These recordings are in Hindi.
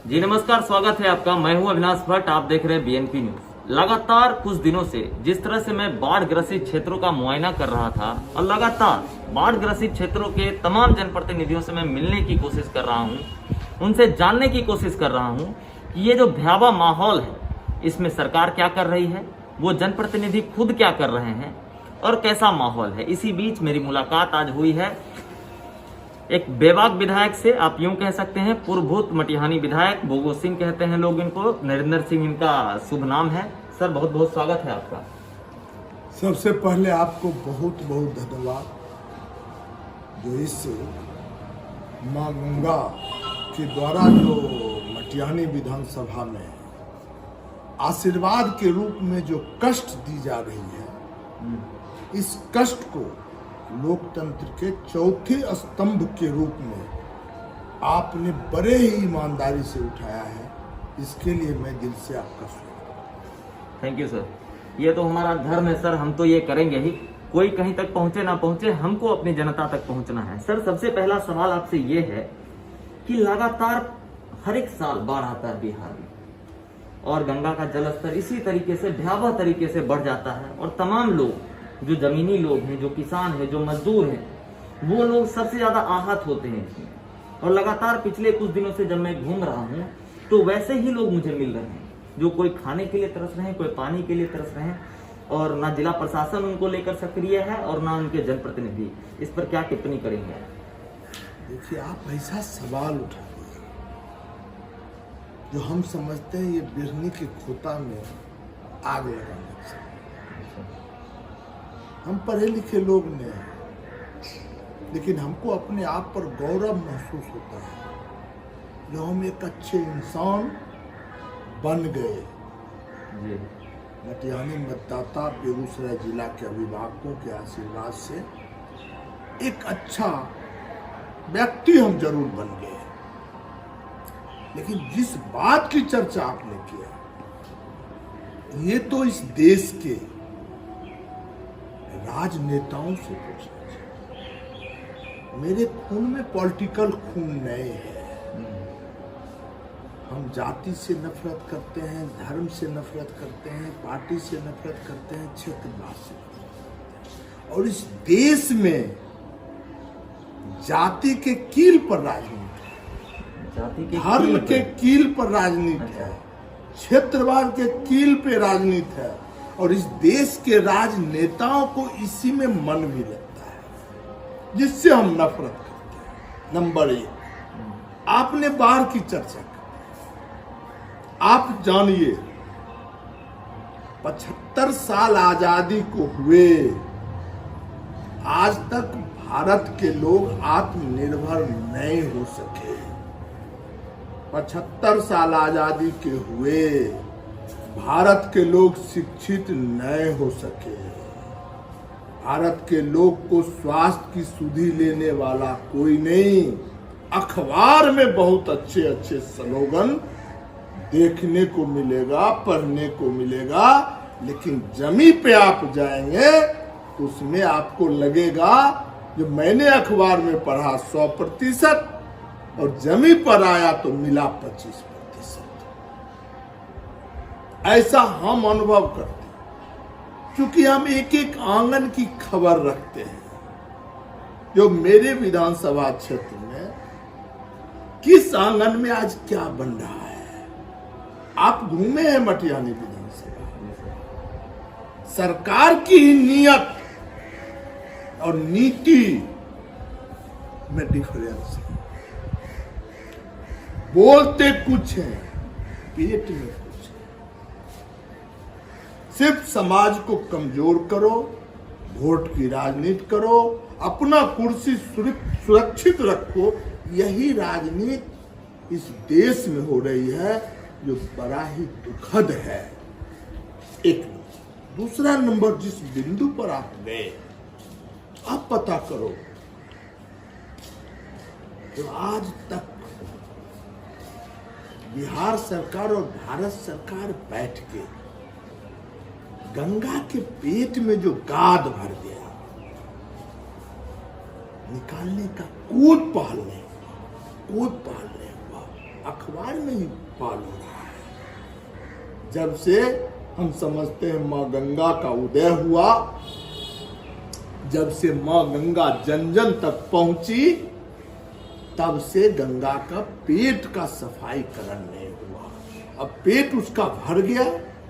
जी नमस्कार, स्वागत है आपका। मैं हूं अविनाश भट्ट, आप देख रहे हैं बीएनपी न्यूज। लगातार कुछ दिनों से जिस तरह से मैं बाढ़ ग्रसित क्षेत्रों का मुआयना कर रहा था और लगातार बाढ़ ग्रसित क्षेत्रों के तमाम जनप्रतिनिधियों से मैं मिलने की कोशिश कर रहा हूं, उनसे जानने की कोशिश कर रहा हूं कि ये जो भयावह माहौल है इसमें सरकार क्या कर रही है, वो जनप्रतिनिधि खुद क्या कर रहे हैं और कैसा माहौल है। इसी बीच मेरी मुलाकात आज हुई है एक बेबाक विधायक से, आप यूं कह सकते हैं पूर्वभूत मटिहानी विधायक, बोगो सिंह कहते हैं लोग इनको, नरेंद्र सिंह इनका शुभ नाम है। सर बहुत बहुत स्वागत है आपका। सबसे पहले आपको बहुत बहुत धन्यवाद जो इस मां गंगा के द्वारा जो मटिहानी विधानसभा में आशीर्वाद के रूप में जो कष्ट दी जा रही है, इस कष्ट को लोकतंत्र के चौथे स्तंभ के रूप में आपने बड़े ही ईमानदारी से उठाया है। इसके लिए मैं दिल से आपका स्वागत। Thank you sir. ये तो हमारा धर्म है सर, हम तो ये करेंगे ही। कोई कहीं तक पहुंचे ना पहुंचे, हमको अपनी जनता तक पहुंचना है। सर सबसे पहला सवाल आपसे ये है कि लगातार हर एक साल बाढ़ आता है बिहार में और गंगा का जलस्तर इसी तरीके से भयावह तरीके से बढ़ जाता है और तमाम लोग, जो जमीनी लोग हैं, जो किसान हैं, जो मजदूर हैं, वो लोग सबसे ज्यादा आहत होते हैं इसमें। और लगातार पिछले कुछ दिनों से जब मैं घूम रहा हूँ तो वैसे ही लोग मुझे मिल रहे हैं जो कोई खाने के लिए तरस रहे हैं, कोई पानी के लिए तरस रहे हैं, और ना जिला प्रशासन उनको लेकर सक्रिय है और ना उनके जनप्रतिनिधि। इस पर क्या टिप्पणी करेंगे? देखिए, आप ऐसा सवाल उठा जो हम समझते हैं ये बिजली के खोता में आग लगाने से। हम पढ़े लिखे लोग नहीं हैं, लेकिन हमको अपने आप पर गौरव महसूस होता है जो हम एक अच्छे इंसान बन गए। मटिहानी मतदाता, बेगूसराय जिला के अभिभावकों के आशीर्वाद से एक अच्छा व्यक्ति हम जरूर बन गए। लेकिन जिस बात की चर्चा आपने किया, ये तो इस देश के राजनेताओं से पूछना चाहिए। मेरे खून में पॉलिटिकल खून नहीं है। हम जाति से नफरत करते हैं, धर्म से नफरत करते हैं, पार्टी से नफरत करते हैं, क्षेत्रवाद से नफरत करते हैं। और इस देश में जाति के कील पर राजनीति है, धर्म के कील पर राजनीति है, क्षेत्रवाद के कील पे राजनीति है, और इस देश के राजनेताओं को इसी में मन भी लगता है, जिससे हम नफरत करते हैं। नंबर एक, आपने बाढ़ की चर्चा की। आप जानिए, 75 साल आजादी को हुए, आज तक भारत के लोग आत्मनिर्भर नहीं हो सके। 75 साल आजादी के हुए, भारत के लोग शिक्षित नहीं हो सके। भारत के लोग को स्वास्थ्य की सुधि लेने वाला कोई नहीं। अखबार में बहुत अच्छे अच्छे स्लोगन देखने को मिलेगा, पढ़ने को मिलेगा, लेकिन जमी पे आप जाएंगे तो उसमें आपको लगेगा जो मैंने अखबार में पढ़ा 100% और जमी पर आया तो मिला 25%। ऐसा हम अनुभव करते हैं, क्योंकि हम एक एक आंगन की खबर रखते हैं। जो मेरे विधानसभा क्षेत्र में किस आंगन में आज क्या बन रहा है, आप घूमे हैं मटिहानी विधानसभा, सरकार की नीयत और नीति में डिफरेंस है। बोलते कुछ है, पेट में कुछ है। सिर्फ समाज को कमजोर करो, वोट की राजनीति करो, अपना कुर्सी सुरक्षित रखो, यही राजनीति इस देश में हो रही है, जो बड़ा ही दुखद है। एक दूसरा नंबर, जिस बिंदु पर आप गए, आप पता करो जो आज तक बिहार सरकार और भारत सरकार बैठ के गंगा के पेट में जो गाद भर गया, निकालने का कोई पहल नहीं हुआ। अखबार में ही पाल हो रहा है। जब से हम समझते हैं माँ गंगा का उदय हुआ, जब से माँ गंगा जन जन तक पहुंची, तब से गंगा का पेट का सफाईकरण नहीं हुआ। अब पेट उसका भर गया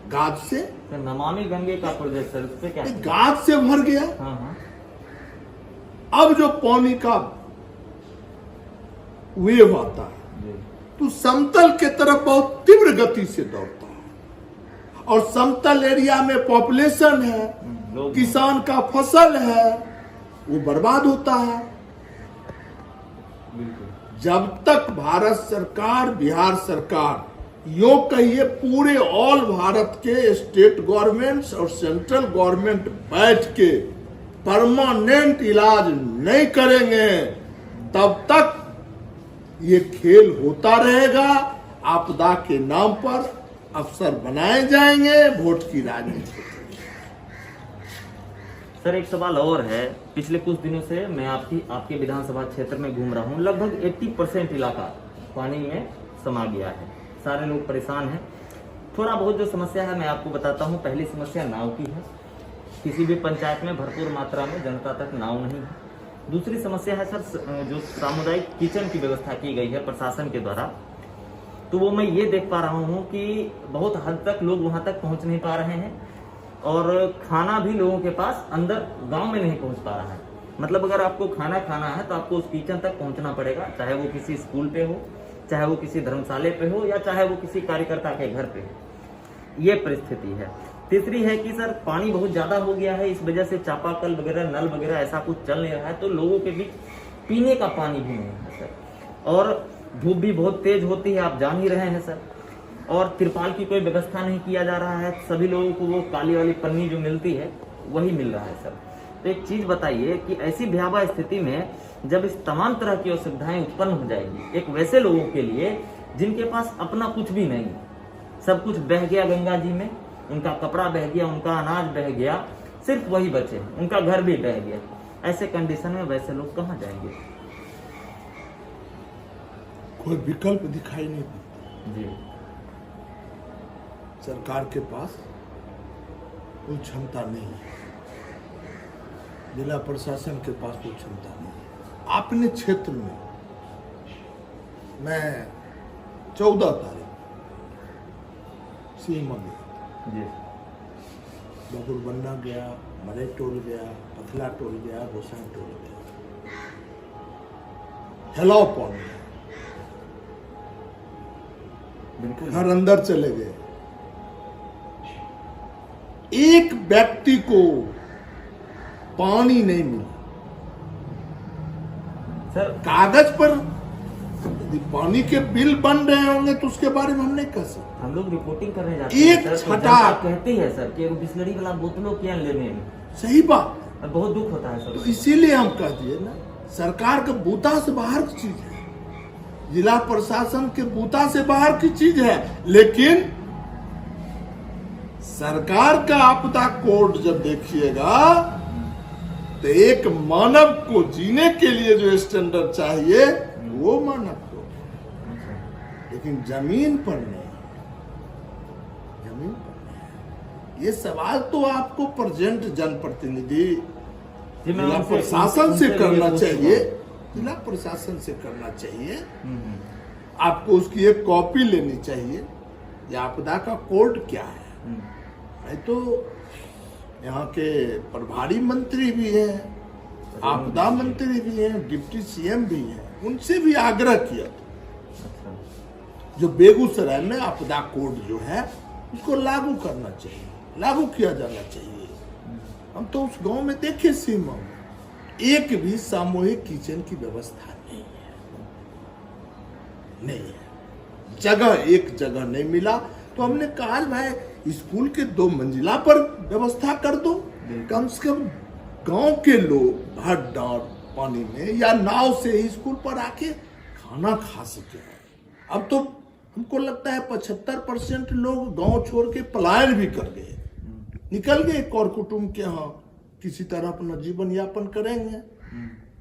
गाद से, तो नमामि गंगे का प्रोजेक्ट सर, उससे क्या? गाद से भर गया। हाँ हाँ। अब जो पानी का वेव आता है जी। तो समतल के तरफ बहुत तीव्र गति से दौड़ता है, और समतल एरिया में पॉपुलेशन है, लोग किसान का फसल है, वो बर्बाद होता है। बिल्कुल। जब तक भारत सरकार, बिहार सरकार, यो कहिए पूरे ऑल भारत के स्टेट गवर्नमेंट्स और सेंट्रल गवर्नमेंट बैठ के परमानेंट इलाज नहीं करेंगे, तब तक ये खेल होता रहेगा। आपदा के नाम पर अफसर बनाए जाएंगे, वोट की राजनीति। सर एक सवाल और है, पिछले कुछ दिनों से मैं आपके विधानसभा क्षेत्र में घूम रहा हूँ, लगभग 80% इलाका पानी में समा गया है, सारे लोग परेशान हैं। थोड़ा बहुत जो समस्या है मैं आपको बताता हूँ। पहली समस्या नाव की है, किसी भी पंचायत में भरपूर मात्रा में जनता तक नाव नहीं है। दूसरी समस्या है सर, जो सामुदायिक किचन की व्यवस्था की गई है प्रशासन के द्वारा, तो वो मैं ये देख पा रहा हूँ कि बहुत हद तक लोग वहां तक पहुंच नहीं पा रहे हैं, और खाना भी लोगों के पास अंदर गांव में नहीं पहुंच पा रहा है। मतलब अगर आपको खाना खाना है तो आपको उस किचन तक पहुंचना पड़ेगा, चाहे वो किसी स्कूल पे हो, चाहे वो किसी धर्मशाले पे हो, या चाहे वो किसी कार्यकर्ता के घर पे हो। ये परिस्थिति है। तीसरी है कि सर पानी बहुत ज्यादा हो गया है, इस वजह से चापाकल वगैरह, नल वगैरह ऐसा कुछ चल नहीं रहा है, तो लोगों के बीच पीने का पानी भी नहीं है सर। और धूप भी बहुत तेज होती है, आप जान ही रहे हैं सर। और तिरपाल की कोई व्यवस्था नहीं किया जा रहा है, सभी लोगों को वो काली वाली पन्नी जो मिलती है वही मिल रहा है सर। तो एक चीज बताइए कि ऐसी भयावह स्थिति में जब इस तमाम तरह की असुविधाएं उत्पन्न हो जाएगी, एक वैसे लोगों के लिए जिनके पास अपना कुछ भी नहीं, सब कुछ बह गया गंगा जी में, उनका कपड़ा बह गया, उनका अनाज बह गया, सिर्फ वही बचे, उनका घर भी बह गया, ऐसे कंडीशन में वैसे लोग कहाँ जाएंगे? कोई विकल्प दिखाई नहीं देता जी। सरकार के पास कोई क्षमता नहीं है, जिला प्रशासन के पास कोई क्षमता नहीं है। अपने क्षेत्र में मैं 14 तारीख सीमा गया, जी। बबुरबन्ना गया, मरे टोल गया, पथला टोल गया, गोसाई टोल गया, हेलाव पॉइंट गया, बिल्कुल। घर अंदर चले गए। एक व्यक्ति को पानी नहीं मिला। सर कागज पर यदि पानी के बिल बन रहे होंगे तो उसके बारे में हम नहीं कह सकते। हम लोग रिपोर्टिंग करने जाते एक हैं सर, तो छटा जनता कहती है सर कि बिस्लरी वाला बोतलों क्या लेने में, सही बात है। और बहुत दुख होता है तो सर। इसीलिए हम कह दिए ना, सरकार का बूता से बाहर की चीज है, जिला प्रशासन के बूता से बाहर की चीज है। लेकिन सरकार का आपदा कोड जब देखिएगा तो एक मानव को जीने के लिए जो स्टैंडर्ड चाहिए वो मानव को, लेकिन जमीन पर नहीं, जमीन पर नहीं। ये सवाल तो आपको प्रेजेंट जनप्रतिनिधि जी, मैं जिला उनसे- प्रशासन से उनसे करना ये चाहिए, पूछूंगा। जिला प्रशासन से करना चाहिए। हम्म। आपको उसकी एक कॉपी लेनी चाहिए, ये आपदा का कोड क्या है। मैं तो यहाँ के प्रभारी मंत्री भी हैं, आपदा मंत्री भी हैं, डिप्टी सीएम भी हैं, उनसे भी आग्रह किया था अच्छा। जो बेगूसराय में आपदा कोड जो है उसको लागू करना चाहिए, लागू किया जाना चाहिए। हम तो उस गांव में देखे सीमा में एक भी सामूहिक किचन की व्यवस्था नहीं है, नहीं है। जगह एक जगह नहीं मिला तो हमने कहा भाई स्कूल के 2 मंजिला पर व्यवस्था कर दो, कम से कम गांव के लोग हर डांट पानी में या नाव से ही स्कूल पर आके खाना खा सके। अब तो हमको लगता है 75% लोग गांव छोड़ के पलायन भी कर गए, निकल गए और कुटुंब के यहाँ किसी तरह अपना जीवन यापन करेंगे।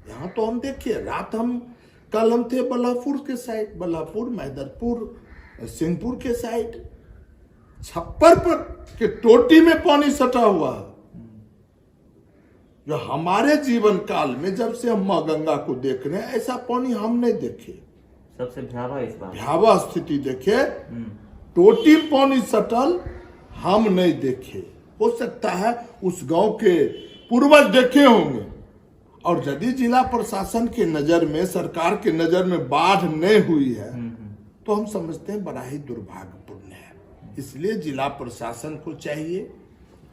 यहाँ तो हम देखिए रात हम कल हम थे बल्लापुर के साइड, बल्लापुर, मैदरपुर, सिंहपुर के साइड, छप्पर पर के टोटी में पानी सटा हुआ है। जो हमारे जीवन काल में जब से हम माँ गंगा को देख रहे हैं, ऐसा पानी हम नहीं देखे। सबसे भयावह इस बार भयावह स्थिति देखे, टोटी पानी सटल हम नहीं देखे। हो सकता है उस गांव के पूर्वज देखे होंगे। और यदि जिला प्रशासन के नजर में, सरकार के नजर में बाढ़ नहीं हुई है, तो हम समझते हैं बड़ा ही दुर्भाग्यपूर्ण है। इसलिए जिला प्रशासन को चाहिए,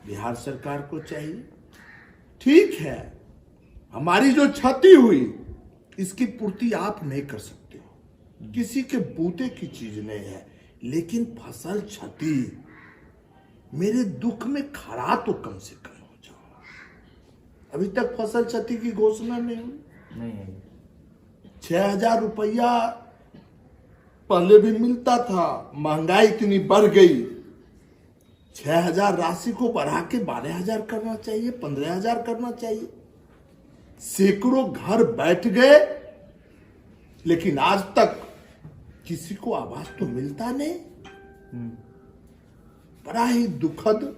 बिहार सरकार को चाहिए, ठीक है हमारी जो क्षति हुई इसकी पूर्ति आप नहीं कर सकते हो, किसी के बूते की चीज नहीं है, लेकिन फसल क्षति, मेरे दुख में खड़ा तो कम से कम हो जाओ। अभी तक फसल क्षति की घोषणा नहीं हुई। नहीं है। 6,000 रुपया पहले भी मिलता था, महंगाई इतनी बढ़ गई, 6,000 राशि को बढ़ा के 12,000 करना चाहिए, 15,000 करना चाहिए। सैकड़ों घर बैठ गए, लेकिन आज तक किसी को आवाज तो मिलता नहीं। बड़ा ही दुखद,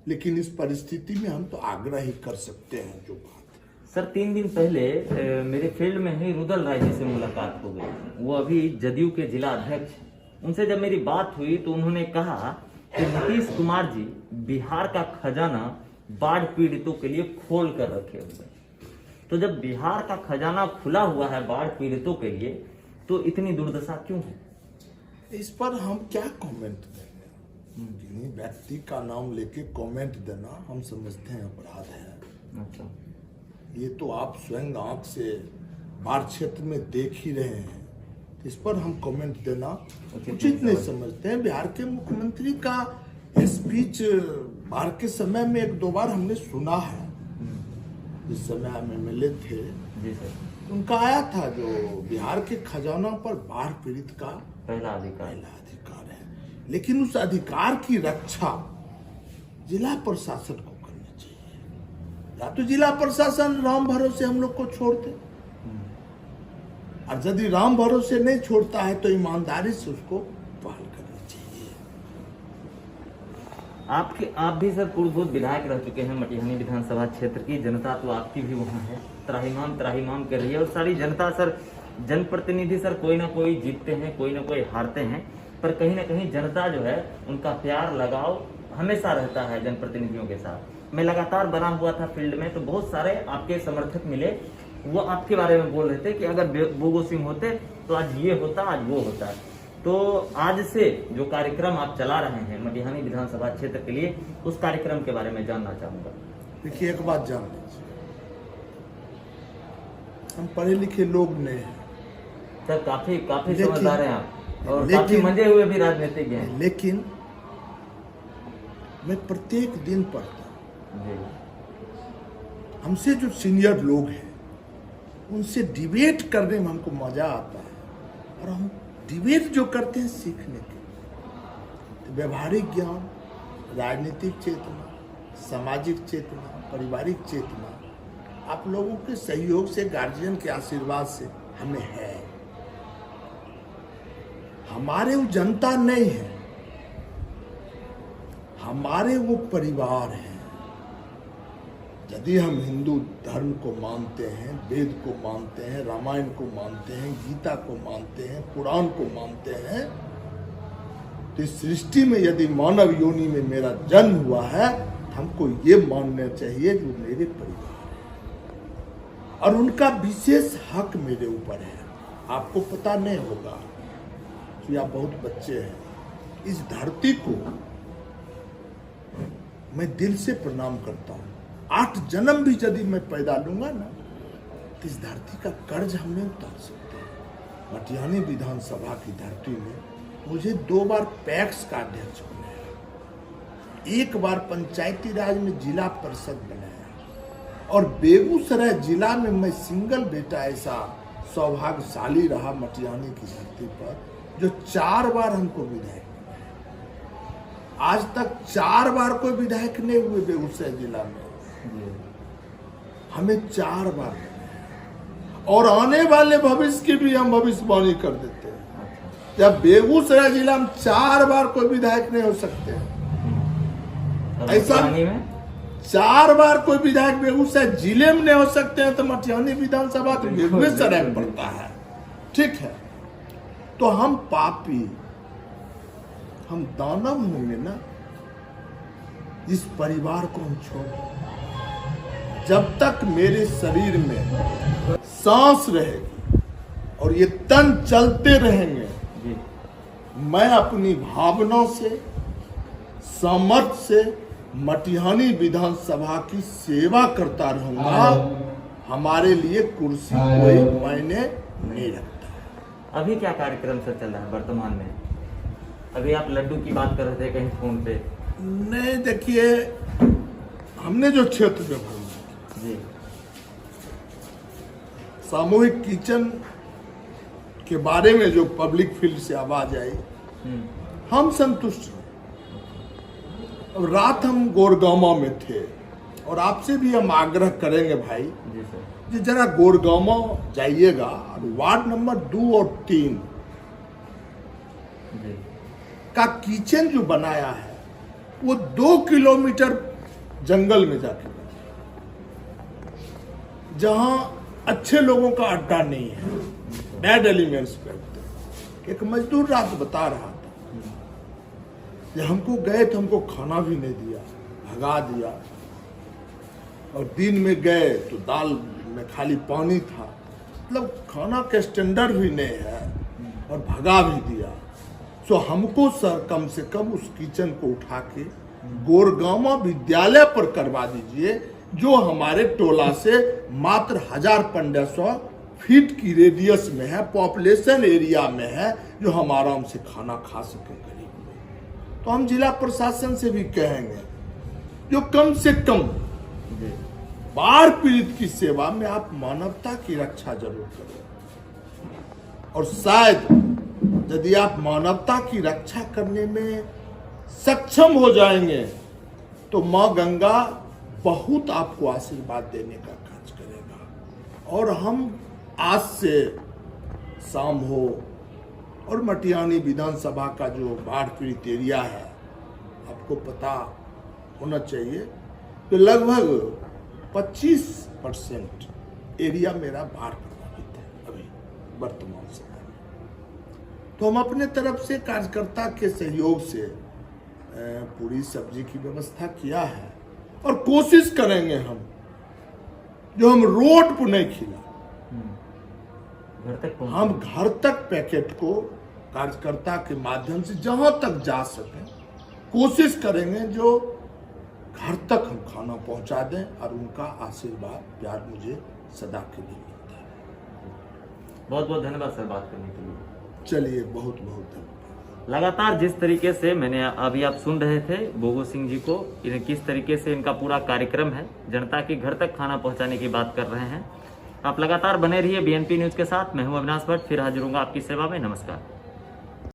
लेकिन इस परिस्थिति में हम तो आग्रह ही कर सकते हैं। जो बात सर 3 दिन पहले मेरे फील्ड में ही रुदल राय जी से मुलाकात हो गई। वो अभी जदयू के जिला अध्यक्ष, उनसे जब मेरी बात हुई तो उन्होंने कहा कि नीतीश कुमार जी बिहार का खजाना बाढ़ पीड़ितों के लिए खोल कर रखे हुए। तो जब बिहार का खजाना खुला हुआ है बाढ़ पीड़ितों के लिए, तो इतनी दुर्दशा क्यों है? इस पर हम क्या कमेंट देंगे? किन्हीं व्यक्ति का नाम लेके कमेंट देना हम समझते हैं अपराध है। अच्छा, ये तो आप स्वयं आंख से बाढ़ क्षेत्र में देख ही रहे हैं, इस पर हम कमेंट देना उचित नहीं समझते हैं। बिहार के मुख्यमंत्री का स्पीच बाढ़ के समय में 1-2 बार हमने सुना है। जिस समय हम MLA थे, जी सर, उनका आया था, जो बिहार के खजाना पर बाढ़ पीड़ित का पहला अधिकार है, लेकिन उस अधिकार की रक्षा जिला प्रशासन को करनी चाहिए। या तो जिला प्रशासन राम भरोसे हम लोग को छोड़ते, और यदि राम भरोसे नहीं छोड़ता है तो ईमानदारी से उसको पहल करनी चाहिए। आप भी सर पूर्वभूत विधायक रह चुके हैं मटिहानी विधानसभा क्षेत्र की। जनता तो आपकी भी वहाँ है, त्राहिमाम कर रही है। और सारी जनता सर, जनप्रतिनिधि सर कोई ना कोई जीतते हैं, कोई ना कोई हारते हैं, पर कहीं ना कहीं जनता जो है उनका प्यार लगाव हमेशा रहता है जनप्रतिनिधियों के साथ। मैं लगातार बना हुआ था फील्ड में, तो बहुत सारे आपके समर्थक मिले, वो आपके बारे में बोल रहे थे कि अगर बोगो सिंह होते तो आज ये होता, आज वो होता। तो आज से जो कार्यक्रम आप चला रहे हैं मटिहानी विधानसभा क्षेत्र के लिए, उस कार्यक्रम के बारे में जानना चाहूंगा। देखिए, एक बात जान लीजिए, हम पढ़े लिखे लोग नहीं हैं सर, काफी समझदार हैं आप, और काफी मंजे हुए भी राजनीतिक हैं। लेकिन मैं प्रत्येक दिन पढ़ता हूँ। हमसे जो सीनियर लोग हैं उनसे डिबेट करने में हमको मजा आता है, और हम डिबेट जो करते हैं सीखने के, तो व्यवहारिक ज्ञान, राजनीतिक चेतना, सामाजिक चेतना, पारिवारिक चेतना आप लोगों के सहयोग से, गार्जियन के आशीर्वाद से हमें है। हमारे वो जनता नहीं है, हमारे वो परिवार है। यदि हम हिंदू धर्म को मानते हैं, वेद को मानते हैं, रामायण को मानते हैं, गीता को मानते हैं, पुराण को मानते हैं, तो इस सृष्टि में यदि मानव योनि में मेरा जन्म हुआ है, तो हमको ये मानना चाहिए जो मेरे परिवार है, और उनका विशेष हक मेरे ऊपर है। आपको पता नहीं होगा कि आप बहुत बच्चे हैं, इस धरती को मैं दिल से प्रणाम करता हूँ। 8 जन्म भी यदि मैं पैदा लूंगा ना, तो इस धरती का कर्ज हम नहीं उतार सकते। मटिहानी विधानसभा की धरती में मुझे 2 बार पैक्स का अध्यक्ष बनाया, 1 बार पंचायती राज में जिला परिषद बनाया, और बेगूसराय जिला में मैं सिंगल बेटा ऐसा सौभाग्यशाली रहा मटिहानी की धरती पर, जो 4 बार हमको विधायक बनाया। आज तक 4 बार कोई विधायक नहीं हुए बेगूसराय जिला में, हमें 4 बार बनाया। और आने वाले भविष्य की भी हम भविष्यवाणी कर देते हैं। जब बेगूसराय जिला में 4 बार कोई विधायक नहीं हो सकते, और ऐसा मटिहानी में 4 बार कोई विधायक बेगूसराय जिले में नहीं हो सकते हैं, तो मटिहानी विधानसभा तो बेगूसराय में पड़ता है। ठीक है, तो हम पापी, हम दानव होंगे ना, इस परिवार को हम छोड़, जब तक मेरे शरीर में सांस रहेगी और ये तन चलते रहेंगे, जी मैं अपनी भावनाओं से, सामर्थ्य से मटिहानी विधानसभा की सेवा करता रहूंगा। हमारे लिए कुर्सी कोई मायने नहीं रखता। अभी क्या कार्यक्रम सर चल रहा है वर्तमान में? अभी आप लड्डू की बात कर रहे थे कहीं फोन पे। नहीं, देखिए, हमने जो क्षेत्र में भरा जी सामूहिक किचन के बारे में जो पब्लिक फील्ड से आवाज आई, हम संतुष्ट हैं। अब रात हम गोरगामा में थे और आपसे भी हम आग्रह करेंगे भाई, जी सर, कि जरा गोरगामा जाइएगा और वार्ड नंबर 2 और 3 जी का किचन जो बनाया है वो 2 किलोमीटर जंगल में जाके बना, जहां अच्छे लोगों का अड्डा नहीं है, बैड एलिमेंट्स बैठते। एक मजदूर रात बता रहा था कि हमको गए तो हमको खाना भी नहीं दिया, भगा दिया, और दिन में गए तो दाल में खाली पानी था, मतलब खाना के स्टैंडर्ड भी नहीं है, और भगा भी दिया। सो हमको सर कम से कम उस किचन को उठा के गोरगामा विद्यालय पर करवा दीजिए, जो हमारे टोला से मात्र 1500 फीट की रेडियस में है, पॉपुलेशन एरिया में है, जो हम आराम से खाना खा सके गरीब लोग। तो हम जिला प्रशासन से भी कहेंगे, जो कम से कम जी बाढ़ पीड़ित की सेवा में आप मानवता की रक्षा जरूर करें। और शायद यदि आप मानवता की रक्षा करने में सक्षम हो जाएंगे तो मां गंगा बहुत आपको आशीर्वाद देने का कार्य करेगा। और हम आज से शाम हो और मटिहानी विधानसभा का जो बाढ़ पीड़ित एरिया है, आपको पता होना चाहिए कि लगभग 25% एरिया मेरा बाढ़ प्रभावित है अभी वर्तमान समय में। तो हम अपने तरफ से कार्यकर्ता के सहयोग से पूरी सब्जी की व्यवस्था किया है, और कोशिश करेंगे हम, जो हम रोड पर नहीं खिला, घर तक पहुंचे। हम घर तक पैकेट को कार्यकर्ता के माध्यम से जहां तक जा सके कोशिश करेंगे, जो घर तक हम खाना पहुंचा दें, और उनका आशीर्वाद प्यार मुझे सदा के लिए मिलता है। बहुत बहुत धन्यवाद सर बात करने के लिए। चलिए, बहुत बहुत धन्यवाद। लगातार जिस तरीके से मैंने अभी आप सुन रहे थे बोगो सिंह जी को, किस तरीके से इनका पूरा कार्यक्रम है, जनता के घर तक खाना पहुंचाने की बात कर रहे हैं। आप लगातार बने रहिए बीएनपी न्यूज के साथ। मैं हूं अविनाश भट्ट, फिर हाजिर होऊंगा आपकी सेवा में। नमस्कार।